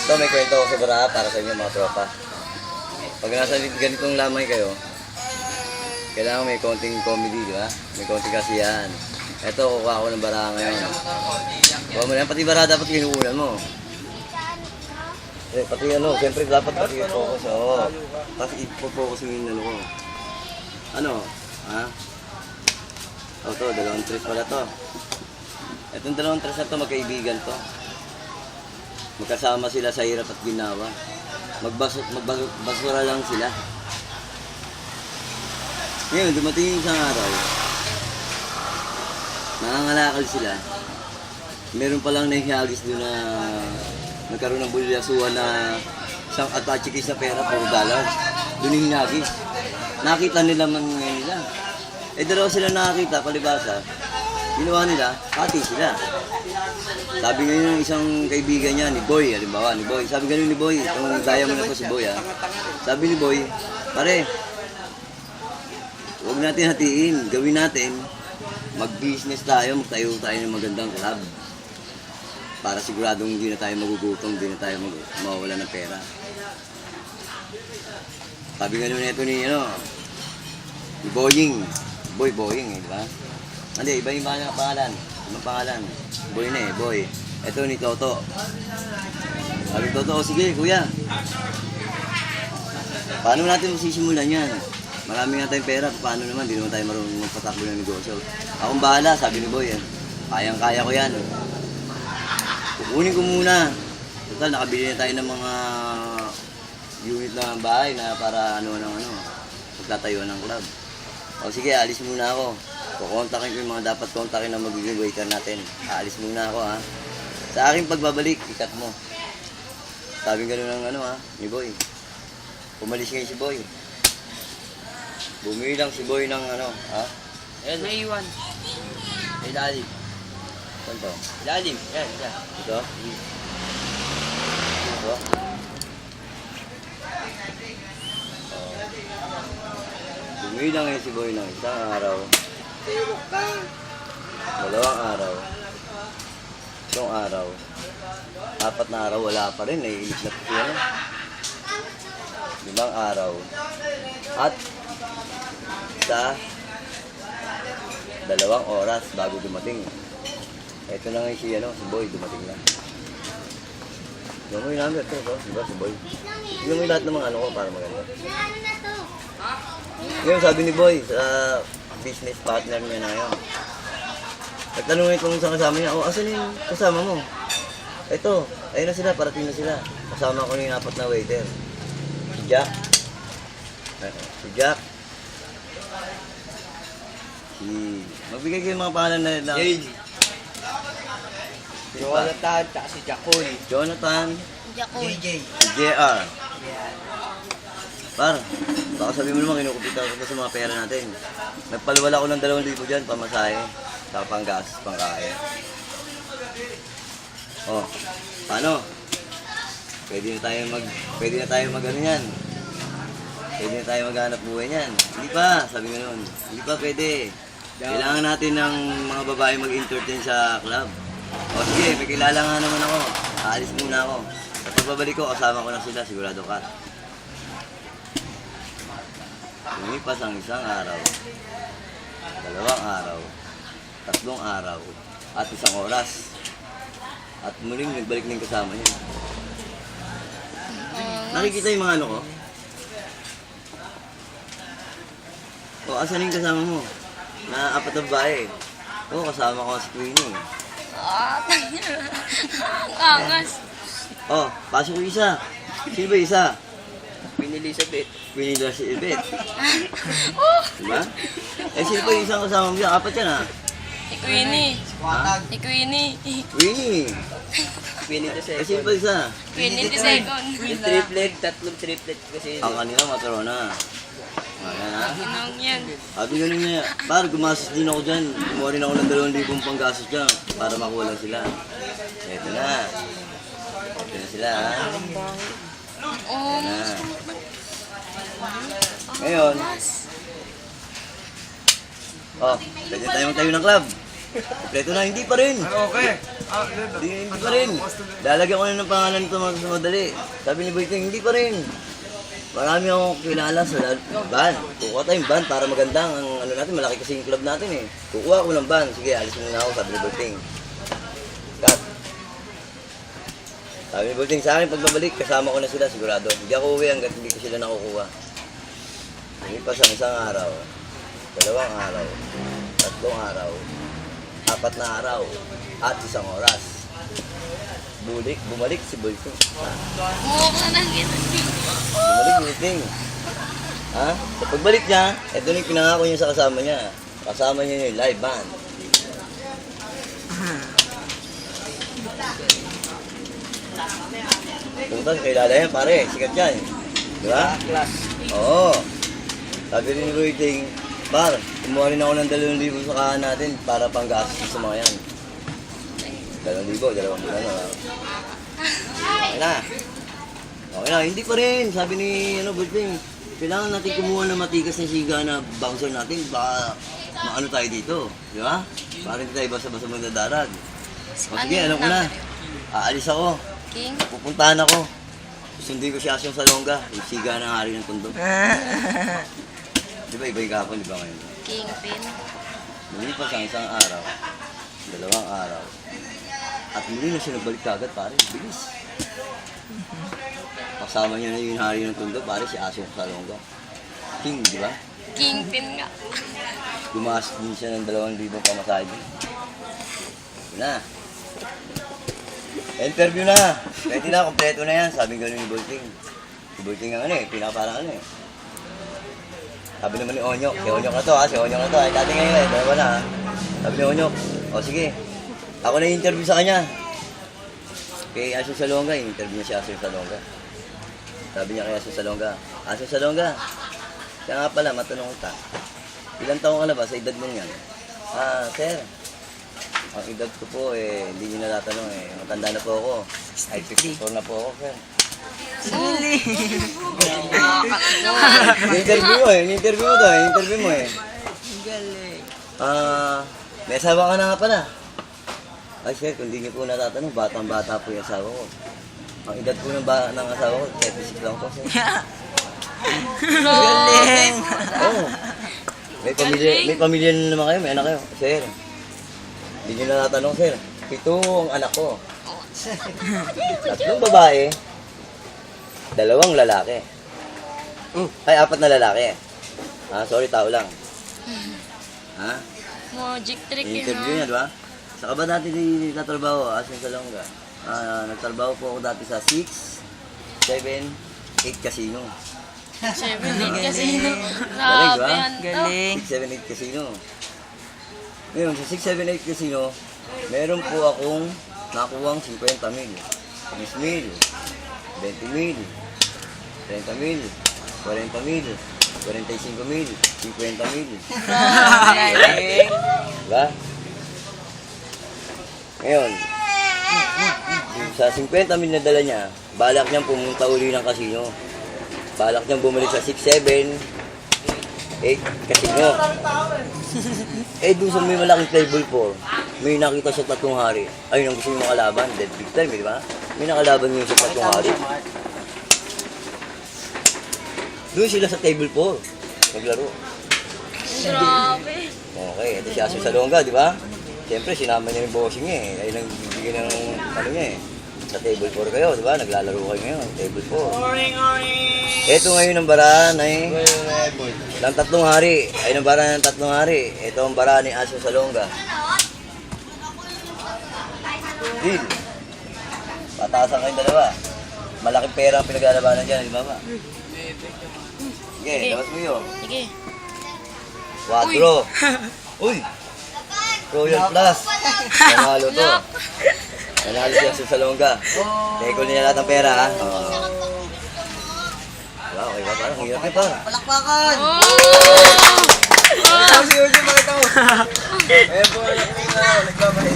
Ito, may kwento ako sa Baraha para sa inyo mga tropa. Pag nasa ganitong lamay kayo, kailangan may konting comedy, di ba? May konting kasiyahan. Ito, kukuha ko ng Baraha ngayon. Kuha mo na yan, pati Baraha dapat kinuunan mo. Eh, pati ano, siyempre dapat pati focus, oo. Tapos ipo-focus mo yung ano ko. Ano? Ha? O to, 2 tres pala to. Itong 2 tres na to, magkaibigan to. Magkasama sila sa hirap at ginawa. Magbasura lang sila. Ngayon, dumating yung isang araw. Nangangalakal sila. Meron palang nahihagis doon na nagkaroon ng bulilyasuhan na isang attached case na pera, $4. Doon yung hinagis. Nakita nila man ngayon nila. Eh, dalawa sila nakakita, palibasa. Ginawa nila, hati sila. Sabi ngayon ng isang kaibigan niya, ni Boy, halimbawa, ni Boy. Sabi ganun ni Boy, itong daya mo na to si Boy, ha. Sabi ni Boy, pare, huwag natin hatiin, gawin natin, mag-business tayo, magtayo tayo ng magandang club. Para siguradong hindi na tayo magugutom, hindi na tayo mawawala ng pera. Sabi ganun nito ni, ni Boying. Boying, di ba? Hindi, iba yung pangalan. Ibang pangalan. Boy na eh, Boy. Ito ni Toto. Sabi ni Toto, sige kuya. Paano natin masisimulan yan? Marami nga tayong pera, paano naman? Hindi naman tayo marunong magpatakbo ng negosyo. Akong bahala, sabi ni Boy. Kayang-kaya ko yan. Kukunin ko muna. Total, nakabili na tayo ng mga unit na bahay na para magtatayuan ng club. O sige, alis muna ako. Kukontakin ko yung mga dapat kontakin na magiging waiter natin. Aalis muna ako, ha. Sa aking pagbabalik, ikat mo. Sabi gano'n ng ni Boy. Pumalis ngayon si Boy. Bumili lang si Boy ng ha? Ayan, naiwan. Ay, lalim. Saan to? Lalim. Yan. Ito? Ito? Bumili lang ngayon si Boy ng isang araw. 2 araw. 3 araw. 4 na araw, wala pa rin. Naiinis na ito yan. 5 araw. At sa 2 oras bago dumating. Ito na ngayon si Boy, dumating na. Yung mo yung number ito, diba si Boy? Yung mo yung lahat ng mga ko para maganda. Ngayon sabi ni Boy sa business partner niya na yun. Nagtanong kung isang kasama niya, asan yung kasama mo? Ito, ayun na sila, parating na sila. Kasama ko yung 4 na waiter. Si Jack. Magbigay kayo mga pangalan na JJ. Jonathan, tsaka si Jacoy. Jonathan. JJ. JR. Par, baka sabi mo naman, kinukupita ko sa mga pera natin. Nagpalwala ko ng 2,000 dyan, pamasahe, saka panggas, pangkain. Oh, paano? Pwede na tayo yan. Pwede na tayo maghanap buhay niyan. Hindi pa, sabi nga nun. Hindi pa pwede. Kailangan natin ng mga babae mag-entertain sa club. O sige, may kilala nga naman ako. Aalis muna ako. Sa pagbabalik ko, kasama ko na sila, sigurado ka. Lumipas ang 1 araw, 2 araw, 3 araw, at 1 oras. At muling nagbalik na yung kasama niya. Nakikita yung mga ko? O, asan yung kasama mo? Na 4 na babae. O, kasama ko si Queenie. Angas. O, pasok yung isa. Sino ba yung isa? Queen Elizabeth. Queen Elizabeth. Diba? Eh, sino pa yung isang kasama mo dyan? 4 yan, ha? Si Queenie. Ha? Si Queenie. Queenie. Queen the Eh, sino second. pa isa? Queenie the second. Yung triplet, 3 triplet kasi. Ang kanila, matrona. Ayan, ha? Ginong yan. Sabi ganun niya, par, gumastos din ako dyan. Kumuha rin ako ng 2,000 panggastos dyan para makuha lang sila. Ito na. Ito na sila, ha? Ito na. Ngayon, pwede tayo magtayo ng club. Kompleto na, hindi pa rin. Okay. Hindi pa rin. Lalagyan ko na ng pangalan nito mga sa madali. Sabi ni Boy Ting, hindi pa rin. Marami akong kilala sa van. Kukuha tayong van para maganda ang ano natin. Malaki kasi yung club natin eh. Kukuha ko ng van. Sige, alis muna ako, sabi ni Boy Ting. Cut. Sabi ni Boy Ting, sa akin pagbabalik, kasama ko na sila sigurado. Hindi ako uwi hanggat hindi ko sila nakukuha. Lumipas ang isang araw, 2 araw, 3 araw, 4 na araw, at 1 oras. Bumalik si Boy Ting. Mukha na gano'n. Bumalik Boy Ting. Ha? Sa pagbalik niya, ito na yung pinangako niya sa kasama niya. Kasama niya yung live band. Pumunta sa kilala yan, pare. Sikat yan. Di ba? Class. Oo. Sabi rin ni Boy Ting, par, kumuha rin ako ng 2,000 sa kahan natin para panggastos sa mga yan. 2,000, 2,000 ano. Okay na. Okay na, hindi pa rin. Sabi ni Boy Ting, kailangan natin kumuha ng matikas na siga na bouncer natin. Baka maano tayo dito. Di ba? Para hindi tayo basa-basa magdadarag. O sige, alam ko na. Aalis ako. King? Pupuntahan ako. Susundin ko si Asyong Salonga, yung siga ng hari ng tundo. Di ba iba yung kapon, di ba ngayon? Kingpin? Lumipas ang isang araw, 2 araw, at muli na siya nagbalik kagad, pare. Bilis. Kasama niya na yung hari ng tundo, pare, si Asyong Salonga. King, di ba? Kingpin nga. Gumaas din siya ng 2,000 pamasahe. Yun na. Interview na. Pwede na, kompleto na yan. Sabi gano'n ni Boy Ting. Si Boy Ting ang ano eh, pinaparang ano eh. Sabi naman ni Onyok, si Onyok na to ha, si Onyok na to. Ay, dati ngayon eh, dalawa na ha. Sabi ni Onyok, o sige, ako na interview sa kanya. Kay Asyong Salonga, interview niya si Asyong Salonga. Sabi niya kay Asyong Salonga, Asyong Salonga, kaya nga pala, matanong kita. Ilang taong ka na ba sa edad mong yan? Sir, ang edad ko po eh, hindi nyo natatanong eh. Matanda na po ako. Ay, 54 na po ako, sir. Interview mo eh, interview mo to eh, interview mo eh. Galing. May asawa ka na nga pala. Ay, sir, kung hindi nyo po natatanong, batang-bata po yung asawa ko. Ang edad po ng asawa ko, 36 lang po, sir. Galing. Oo. May pamilya na naman kayo, may anak kayo. Sir, hindi nyo natatanong, sir. 7 ang anak ko. 3 babae, 2 lalaki. Ay, 4 na lalaki. Sorry, tao lang. Ha? Magic trick yun Interview niya, di ba? Saka ba dati nagtatrabaho, Asyong Salonga? Nagtrabaho po ako dati sa 6, 7, 8 casino. 7, 8 casino. Galing, Grabe diba? yan to. Galing. 6, 7, 8 casino. Ngayon, sa 6, 7, 8 casino, meron po akong nakuwang 50 mil, 10 mil, 20 mil, 30 mil, 40 mil, 45 mil, 50 mil. Galing. Diba? Ngayon, sa 50 mil na dala niya, balak niyang pumunta uli ng kasino. Balak niyang bumalik sa 6, 7, 8 kasino. Doon sa may malaking table 4, may nakita siya 3 hari. Ayun ang gusto niyo makalaban, dead big time, di ba? May nakalaban niyo siya 3 hari. Doon sila sa table 4, naglaro. Grabe. Okay, ito si Asyong Salonga, di ba? Siyempre, sinama niya yung bossing niya eh. Ayun ang bibigyan ng ano niya eh. Sa table 4 kayo, di ba? Naglalaro kayo ngayon, table 4. Ito ngayon ang bara ng 3 hari. Ay, ang bara ng 3 hari. Ito ang bara ni Asyong Salonga. Deal. Pataasan kayong dalawa. Malaking pera ang pinaglalabanan dyan, di ba ba? Sige, labas mo yun. Sige. 4. Uy! Royal Plus. Nanalo to. Nanalo siya sa Salonga. Teko niya lahat ng pera, ha? Diba, okay ba? Parang hirap yun, parang. Palakpakan. Oh! Sige, sige, pakita mo. Ayan po, nagkabay.